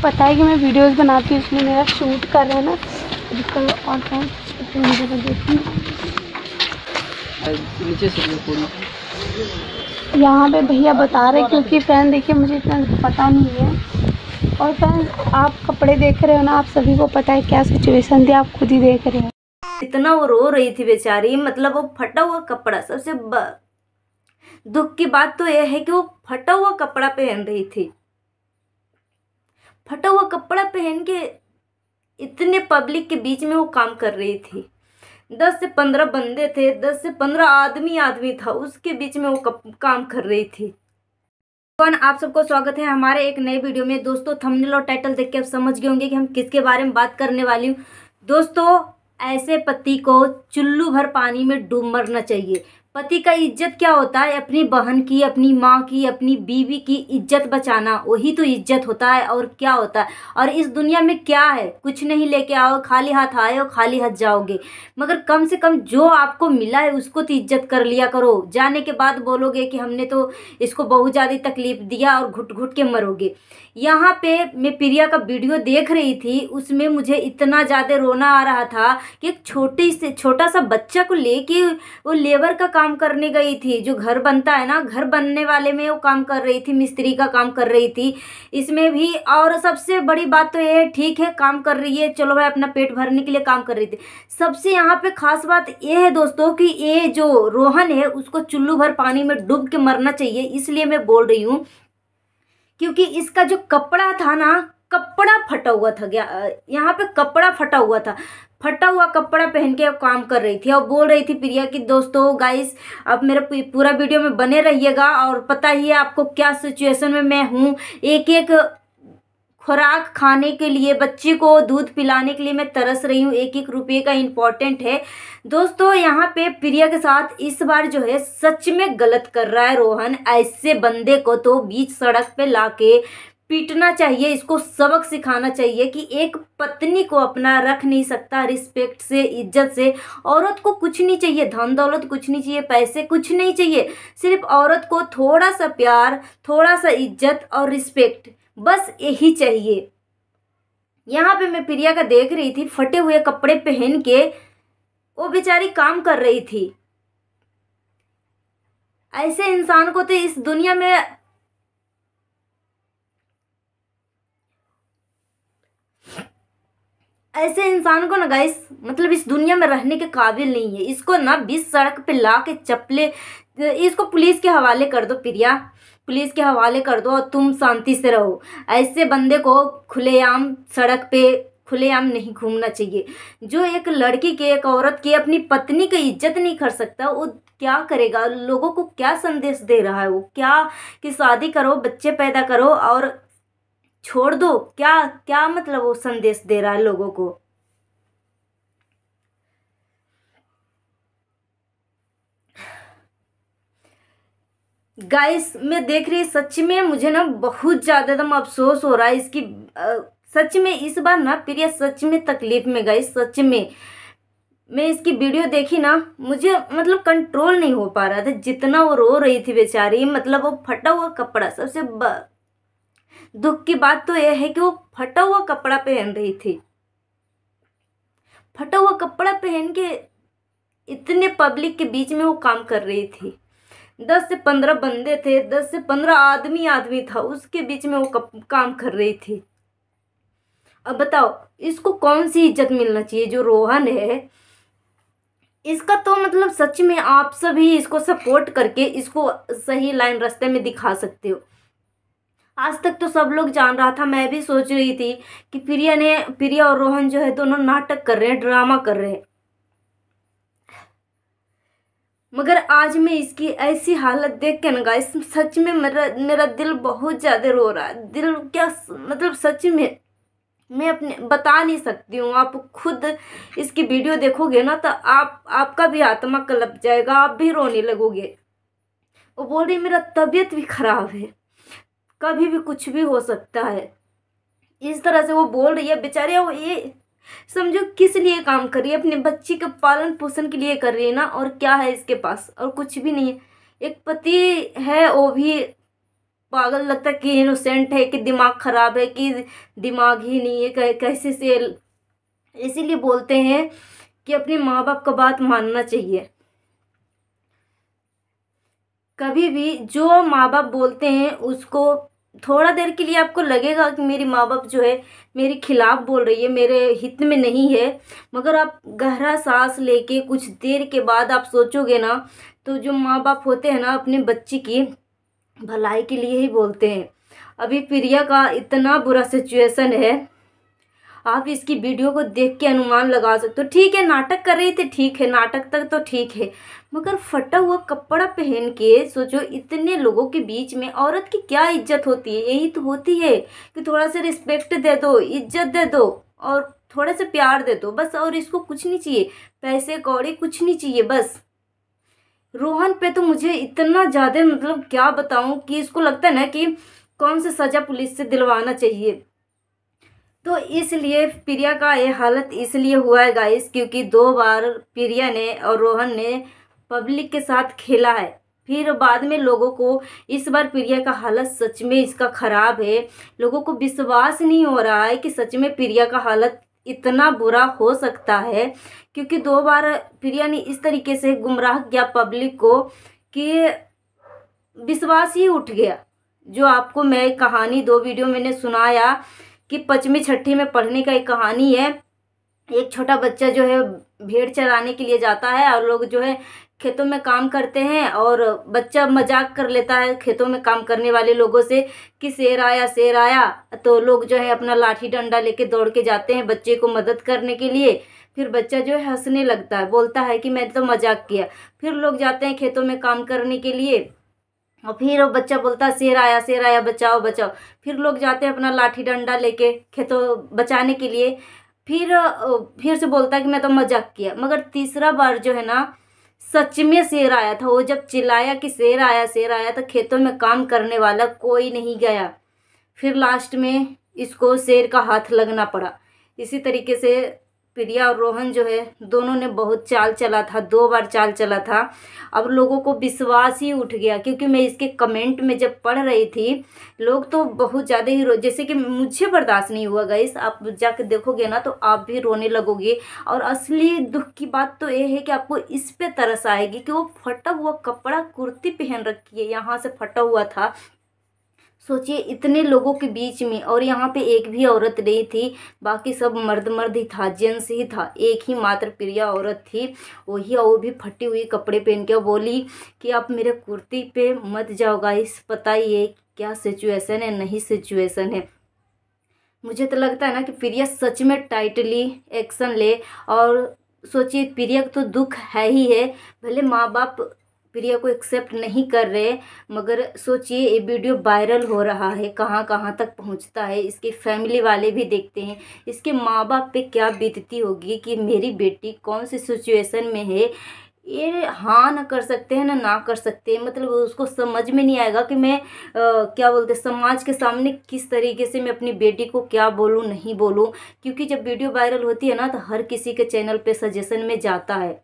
पता है कि मैं वीडियोस बनाती हूँ, इसलिए मेरा शूट कर रहे हैं ना। और नीचे से पूरी यहाँ पे भैया बता रहे, क्योंकि फ्रेंड देखिए मुझे इतना पता नहीं है। और फ्रेंड आप कपड़े देख रहे हो ना, आप सभी को पता है क्या सिचुएशन थी, आप खुद ही देख रहे हो। इतना वो रो रही थी बेचारी, मतलब वो फटा हुआ कपड़ा, सबसे दुख की बात तो यह है कि वो फटा हुआ कपड़ा पहन रही थी। फटा हुआ कपड़ा पहन के इतने पब्लिक के बीच में वो काम कर रही थी। 10 से 15 बंदे थे, 10 से 15 आदमी था, उसके बीच में वो काम कर रही थी। आप सबको स्वागत है हमारे एक नए वीडियो में। दोस्तों थंबनेल और टाइटल देख के आप समझ गए होंगे कि हम किसके बारे में बात करने वाली हूँ। दोस्तों ऐसे पति को चुल्लू भर पानी में डूब मरना चाहिए। पति का इज्जत क्या होता है? अपनी बहन की, अपनी माँ की, अपनी बीवी की इज्जत बचाना, वही तो इज्जत होता है। और क्या होता है? और इस दुनिया में क्या है? कुछ नहीं लेके आओ, खाली हाथ आए हो खाली हाथ जाओगे। मगर कम से कम जो आपको मिला है उसको तो इज्जत कर लिया करो। जाने के बाद बोलोगे कि हमने तो इसको बहुत ज़्यादा तकलीफ दिया और घुट घुट के मरोगे। यहाँ पे मैं प्रिया का वीडियो देख रही थी, उसमें मुझे इतना ज़्यादा रोना आ रहा था कि एक छोटा सा बच्चा को लेके वो लेबर का काम करने गई थी। जो घर बनता है ना, घर बनने वाले में वो काम कर रही थी, मिस्त्री का काम कर रही थी इसमें भी। और सबसे बड़ी बात तो ये है, ठीक है काम कर रही है, चलो भाई अपना पेट भरने के लिए काम कर रही थी। सबसे यहाँ पे खास बात ये है दोस्तों कि ये जो रोहन है उसको चुल्लू भर पानी में डूब के मरना चाहिए। इसलिए मैं बोल रही हूँ क्योंकि इसका जो कपड़ा था ना, कपड़ा फटा हुआ था। यहाँ पे कपड़ा फटा हुआ था। फटा हुआ कपड़ा पहन के काम कर रही थी और बोल रही थी प्रिया कि दोस्तों गाइस आप मेरा पूरा वीडियो में बने रहिएगा। और पता ही है आपको क्या सिचुएशन में मैं हूँ। एक एक खुराक खाने के लिए, बच्चे को दूध पिलाने के लिए मैं तरस रही हूँ। एक एक रुपये का इम्पोर्टेंट है दोस्तों। यहाँ पे प्रिया के साथ इस बार जो है सच में गलत कर रहा है रोहन। ऐसे बंदे को तो बीच सड़क पे लाके पीटना चाहिए, इसको सबक सिखाना चाहिए कि एक पत्नी को अपना रख नहीं सकता रिस्पेक्ट से, इज्जत से। औरत को कुछ नहीं चाहिए, धन दौलत कुछ नहीं चाहिए, पैसे कुछ नहीं चाहिए। सिर्फ औरत को थोड़ा सा प्यार, थोड़ा सा इज्जत और रिस्पेक्ट, बस यही चाहिए। यहाँ पे मैं प्रिया का देख रही थी, फटे हुए कपड़े पहन के वो बेचारी काम कर रही थी। ऐसे इंसान को तो इस दुनिया में ऐसे इंसान को ना गाइस, मतलब इस दुनिया में रहने के काबिल नहीं है। इसको ना बीच सड़क पे ला के चप्पले, इसको पुलिस के हवाले कर दो प्रिया, पुलिस के हवाले कर दो और तुम शांति से रहो। ऐसे बंदे को खुलेआम सड़क पे खुलेआम नहीं घूमना चाहिए। जो एक लड़की के, एक औरत की, अपनी पत्नी की इज्जत नहीं कर सकता, वो क्या करेगा? लोगों को क्या संदेश दे रहा है वो? क्या कि शादी करो, बच्चे पैदा करो और छोड़ दो? क्या क्या मतलब वो संदेश दे रहा है लोगों को? गाइस मैं देख रही, सच में मुझे ना बहुत ज़्यादा एकदम अफसोस हो रहा है इसकी। सच में इस बार ना प्रिया सच में तकलीफ में गई। सच में मैं इसकी वीडियो देखी ना, मुझे मतलब कंट्रोल नहीं हो पा रहा था जितना वो रो रही थी बेचारी। मतलब वो फटा हुआ कपड़ा, सबसे दुख की बात तो यह है कि वो फटा हुआ कपड़ा पहन रही थी। फटा हुआ कपड़ा पहन के इतने पब्लिक के बीच में वो काम कर रही थी। 10 से 15 बंदे थे, 10 से 15 आदमी था, उसके बीच में वो काम कर रही थी। अब बताओ इसको कौन सी इज्जत मिलना चाहिए? जो रोहन है इसका तो मतलब सच में आप सभी इसको सपोर्ट करके इसको सही लाइन रास्ते में दिखा सकते हो। आज तक तो सब लोग जान रहा था, मैं भी सोच रही थी कि प्रिया और रोहन जो है दोनों नाटक कर रहे हैं, ड्रामा कर रहे हैं। मगर आज मैं इसकी ऐसी हालत देख के ना गाइस, सच में मेरा दिल बहुत ज़्यादा रो रहा है। दिल क्या मतलब, सच में मैं अपने बता नहीं सकती हूँ। आप खुद इसकी वीडियो देखोगे ना तो आपका भी आत्मा कलप जाएगा, आप भी रोने लगोगे। वो बोल रही मेरा तबीयत भी खराब है, कभी भी कुछ भी हो सकता है, इस तरह से वो बोल रही है बेचारी। वो ये समझो किस लिए काम कर रही है? अपने बच्ची के पालन पोषण के लिए कर रही है ना। और क्या है इसके पास? और कुछ भी नहीं है। एक पति है, वो भी पागल लगता है कि इनोसेंट है, कि दिमाग खराब है, कि दिमाग ही नहीं है, कैसे से। इसीलिए बोलते हैं कि अपने माँ बाप का बात मानना चाहिए। कभी भी जो माँ बाप बोलते हैं उसको, थोड़ा देर के लिए आपको लगेगा कि मेरी माँ बाप जो है मेरे खिलाफ बोल रही है, मेरे हित में नहीं है, मगर आप गहरा सांस लेके कुछ देर के बाद आप सोचोगे ना, तो जो माँ बाप होते हैं ना अपने बच्चे की भलाई के लिए ही बोलते हैं। अभी प्रिया का इतना बुरा सिचुएशन है, आप इसकी वीडियो को देख के अनुमान लगा सकते हो। ठीक है, नाटक कर रही थी, ठीक है, नाटक तक तो ठीक है, मगर फटा हुआ कपड़ा पहन के सोचो, इतने लोगों के बीच में औरत की क्या इज्जत होती है। यही तो होती है कि थोड़ा सा रिस्पेक्ट दे दो, इज्जत दे दो और थोड़ा सा प्यार दे दो बस, और इसको कुछ नहीं चाहिए, पैसे कौड़ी कुछ नहीं चाहिए बस। रोहन पे तो मुझे इतना ज़्यादा मतलब क्या बताऊं कि इसको लगता है ना कि कौन सी सज़ा पुलिस से दिलवाना चाहिए। तो इसलिए प्रिया का ये हालत इसलिए हुआ है गाइस, क्योंकि 2 बार प्रिया ने और रोहन ने पब्लिक के साथ खेला है। फिर बाद में लोगों को, इस बार प्रिया का हालत सच में इसका ख़राब है। लोगों को विश्वास नहीं हो रहा है कि सच में प्रिया का हालत इतना बुरा हो सकता है, क्योंकि 2 बार प्रिया ने इस तरीके से गुमराह किया पब्लिक को कि विश्वास ही उठ गया। जो आपको मैं कहानी 2 वीडियो मैंने सुनाया कि 5वीं 6वीं में पढ़ने का एक कहानी है। एक छोटा बच्चा जो है भेड़ चराने के लिए जाता है और लोग जो है खेतों में काम करते हैं, और बच्चा मजाक कर लेता है खेतों में काम करने वाले लोगों से कि शेर आया शेर आया। तो लोग जो है अपना लाठी डंडा लेके दौड़ के जाते हैं बच्चे को मदद करने के लिए। फिर बच्चा जो है हंसने लगता है, बोलता है कि मैं तो मजाक किया। फिर लोग जाते हैं खेतों में काम करने के लिए और फिर वो बच्चा बोलता है शेर आया बचाओ बचाओ। फिर लोग जाते हैं अपना लाठी डंडा लेके खेतों बचाने के लिए। फिर से बोलता है कि मैं तो मजाक किया। मगर तीसरा बार जो है ना सच में शेर आया था। वो जब चिल्लाया कि शेर आया तो खेतों में काम करने वाला कोई नहीं गया। फिर लास्ट में इसको शेर का हाथ लगना पड़ा। इसी तरीके से प्रिया और रोहन जो है दोनों ने बहुत चाल चला था, 2 बार चाल चला था। अब लोगों को विश्वास ही उठ गया, क्योंकि मैं इसके कमेंट में जब पढ़ रही थी लोग तो बहुत ज़्यादा ही जैसे कि मुझे बर्दाश्त नहीं हुआ गाइस। आप जाके देखोगे ना तो आप भी रोने लगोगे। और असली दुख की बात तो ये है कि आपको इस पे तरस आएगी कि वो फटा हुआ कपड़ा, कुर्ती पहन रखी है, यहाँ से फटा हुआ था। सोचिए इतने लोगों के बीच में, और यहाँ पे एक भी औरत नहीं थी, बाकी सब मर्द ही था, जेंट्स ही था। एक ही मात्र प्रिया औरत थी, वही, और वो भी फटी हुई कपड़े पहन के बोली कि आप मेरे कुर्ती पे मत जाओ गाइस, पता ही है क्या सिचुएशन है, नहीं सिचुएशन है। मुझे तो लगता है ना कि प्रिया सच में टाइटली एक्शन ले। और सोचिए प्रिया तो दुख है ही है, भले माँ बाप प्रिया को एक्सेप्ट नहीं कर रहे, मगर सोचिए ये वीडियो वायरल हो रहा है, कहाँ कहाँ तक पहुँचता है। इसके फैमिली वाले भी देखते हैं, इसके माँ बाप पे क्या बीतती होगी कि मेरी बेटी कौन सी सिचुएशन में है। ये हाँ ना कर सकते हैं ना कर सकते हैं, मतलब उसको समझ में नहीं आएगा कि मैं क्या बोलते समाज के सामने किस तरीके से मैं अपनी बेटी को क्या बोलूँ नहीं बोलूँ। क्योंकि जब वीडियो वायरल होती है ना तो हर किसी के चैनल पे सजेशन में जाता है।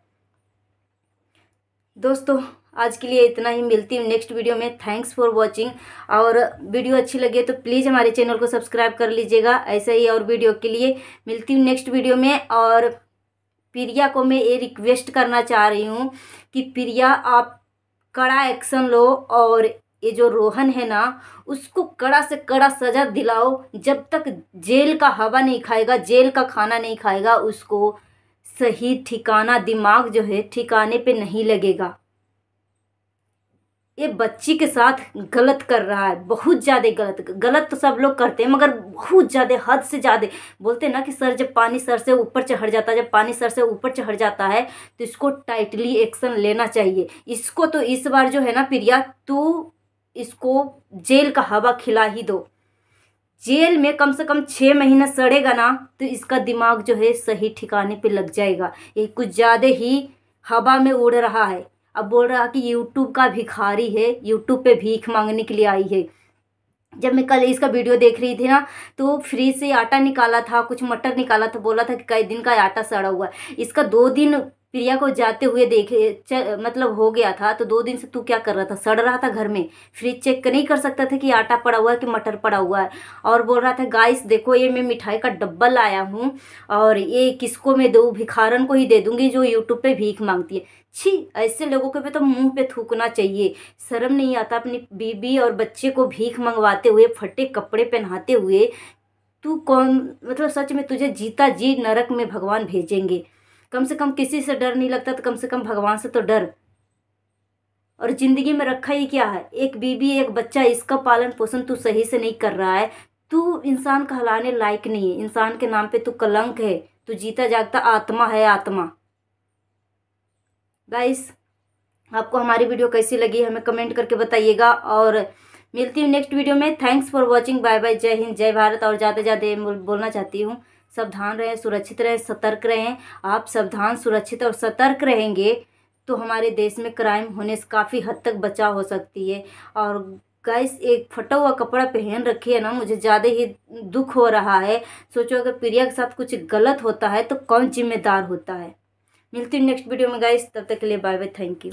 दोस्तों आज के लिए इतना ही, मिलती हूँ नेक्स्ट वीडियो में। Thanks for watching. और वीडियो अच्छी लगे तो प्लीज़ हमारे चैनल को सब्सक्राइब कर लीजिएगा। ऐसे ही और वीडियो के लिए मिलती हूँ नेक्स्ट वीडियो में। और प्रिया को मैं ये रिक्वेस्ट करना चाह रही हूँ कि प्रिया आप कड़ा एक्शन लो, और ये जो रोहन है ना उसको कड़ा से कड़ा सज़ा दिलाओ। जब तक जेल का हवा नहीं खाएगा, जेल का खाना नहीं खाएगा, उसको सही ठिकाना, दिमाग जो है ठिकाने पे नहीं लगेगा। ये बच्ची के साथ गलत कर रहा है, बहुत ज़्यादा गलत तो सब लोग करते हैं, मगर बहुत ज़्यादा, हद से ज़्यादा। बोलते हैं ना कि जब पानी सर से ऊपर चढ़ जाता है, जब पानी सर से ऊपर चढ़ जाता है तो इसको टाइटली एक्शन लेना चाहिए। इसको तो इस बार जो है ना प्रिया, तू इसको जेल का हवा खिला ही दो। जेल में कम से कम 6 महीना सड़ेगा ना तो इसका दिमाग जो है सही ठिकाने पे लग जाएगा। ये कुछ ज़्यादा ही हवा में उड़ रहा है। अब बोल रहा कि यूट्यूब का भिखारी है, यूट्यूब पे भीख मांगने के लिए आई है। जब मैं कल इसका वीडियो देख रही थी ना तो फ्रिज से आटा निकाला था, कुछ मटर निकाला था, बोला था कि कई दिन का आटा सड़ा हुआ है। इसका 2 दिन प्रिया को जाते हुए देखे मतलब हो गया था, तो 2 दिन से तू क्या कर रहा था? सड़ रहा था घर में। फ्रिज चेक नहीं कर सकता था कि आटा पड़ा हुआ है कि मटर पड़ा हुआ है? और बोल रहा था गाइस देखो ये मैं मिठाई का डब्बा लाया हूँ और ये किसको मैं दूँ? भिखारन को ही दे दूंगी जो यूट्यूब पे भीख मांगती है। छी, ऐसे लोगों के पे तो मुंह पे थूकना चाहिए। शर्म नहीं आता अपनी बीबी और बच्चे को भीख मंगवाते हुए, फटे कपड़े पहनाते हुए? तू कौन, मतलब सच में तुझे जीता जी नरक में भगवान भेजेंगे। कम से कम किसी से डर नहीं लगता तो कम से कम भगवान से तो डर। और जिंदगी में रखा ही क्या है? एक बीबी, एक बच्चा, इसका पालन पोषण तू सही से नहीं कर रहा है। तू इंसान कहलाने लायक नहीं है। इंसान के नाम पे तू कलंक है। तू जीता जागता आत्मा है, आत्मा। गाइस, आपको हमारी वीडियो कैसी लगी हमें कमेंट करके बताइएगा और मिलती हूँ नेक्स्ट वीडियो में। Thanks for watching. Bye bye. जय हिंद, जय भारत। और ज़्यादा ज़्यादा बोलना चाहती हूँ, सावधान रहें, सुरक्षित रहें, सतर्क रहें। आप सावधान, सुरक्षित और सतर्क रहेंगे तो हमारे देश में क्राइम होने से काफ़ी हद तक बचाव हो सकती है। और गाइस, एक फटा हुआ कपड़ा पहन रखी है ना, मुझे ज़्यादा ही दुख हो रहा है। सोचो अगर प्रिया के साथ कुछ गलत होता है तो कौन जिम्मेदार होता है। मिलती हूँ नेक्स्ट वीडियो में गाइस, तब तक के लिए बाय बाय। Thank you.